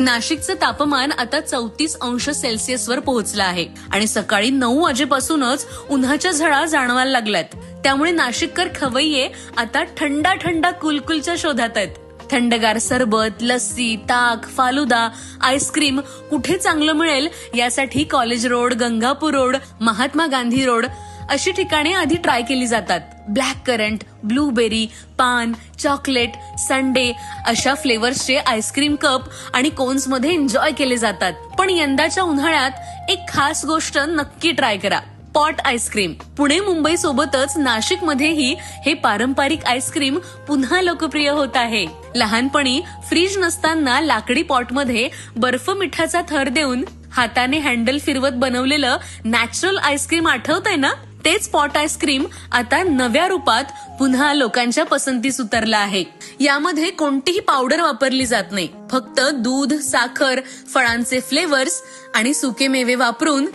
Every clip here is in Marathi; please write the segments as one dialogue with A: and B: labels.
A: नाशिकचं तापमान आता 34°C पोहोचलं आहे आणि सकाळी 9 वाजेपासूनच उन्हाच्या झळा जाणवायला लागल्यात. त्यामुळे नाशिककर खवय्ये आता थंडा थंडा कुलकुलच्या शोधात आहेत. थंडगार सरबत, लस्सी, ताक, फालुदा, आईस्क्रीम कुठे चांगलं मिळेल यासाठी college road, Gangapur road, Mahatma Gandhi road अशी ठिकाणे आधी ट्राय केली जातात. ब्लॅक करंट, ब्लूबेरी, पान, चॉकलेट, संडे अशा फ्लेवर्सचे आईस्क्रीम कप आणि कोन्स मध्ये एन्जॉय केले जातात. पण यंदाच्या उन्हाळ्यात एक खास गोष्ट नक्की ट्राय करा, पॉट आईस्क्रीम. पुणे मुंबई सोबतच नाशिक मध्येही हे पारंपरिक आईस्क्रीम पुन्हा लोकप्रिय होत आहे. लहानपणी फ्रीज नसताना लाकडी पॉटमध्ये बर्फ मिठाचा थर देऊन हाताने हँडल फिरवत बनवलेलं नॅचरल आईस्क्रीम आठवतंय ना? तेच पॉट आईस्क्रीम आता नव्या रूपात पुन्हा लोकांच्या पसंतीस उतरलं आहे. यामध्ये कोणतीही पावडर वापरली जात नाही. फक्त दूध, साखर, फळांचे फ्लेवर्स आणि सुके मेवे वापरून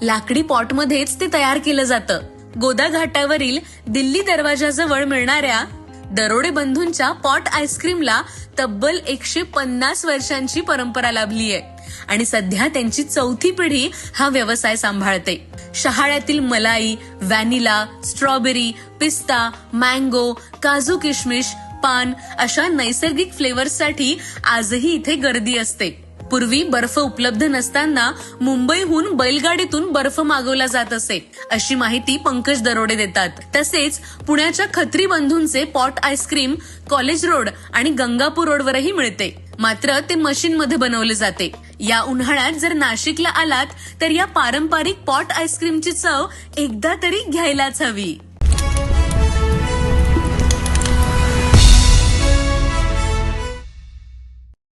A: लाकडी पॉटमध्येच ते तयार केलं जातं. गोदा घाटावरील दिल्ली दरवाजाजवळ मिळणाऱ्या दरोडे बंधूंच्या पॉट आईस्क्रीमला तब्बल 150 वर्षांची परंपरा लाभली आहे आणि सध्या त्यांची 4थी पिढी हा व्यवसाय सांभाळते. शहाळ्यातील मलाई, व्हॅनिला, स्ट्रॉबेरी, पिस्ता, मँगो, काजू किशमिश, पान अशा नैसर्गिक फ्लेवर्ससाठी आजही इथे गर्दी असते. पूर्वी बर्फ उपलब्ध नसताना मुंबईहून बैलगाडीतून बर्फ मागवला जात असे, अशी माहिती पंकज दरोडे देतात. तसेच पुण्याच्या खत्री बंधूंचे पॉट आईस्क्रीम कॉलेज रोड आणि गंगापूर रोडवरही मिळते. मात्र ते मशीनमध्ये बनवले जाते. या उन्हाळ्यात जर नाशिकला आलात तर या पारंपरिक पॉट आईस्क्रीमची चव एकदा तरी घ्यायलाच हवी.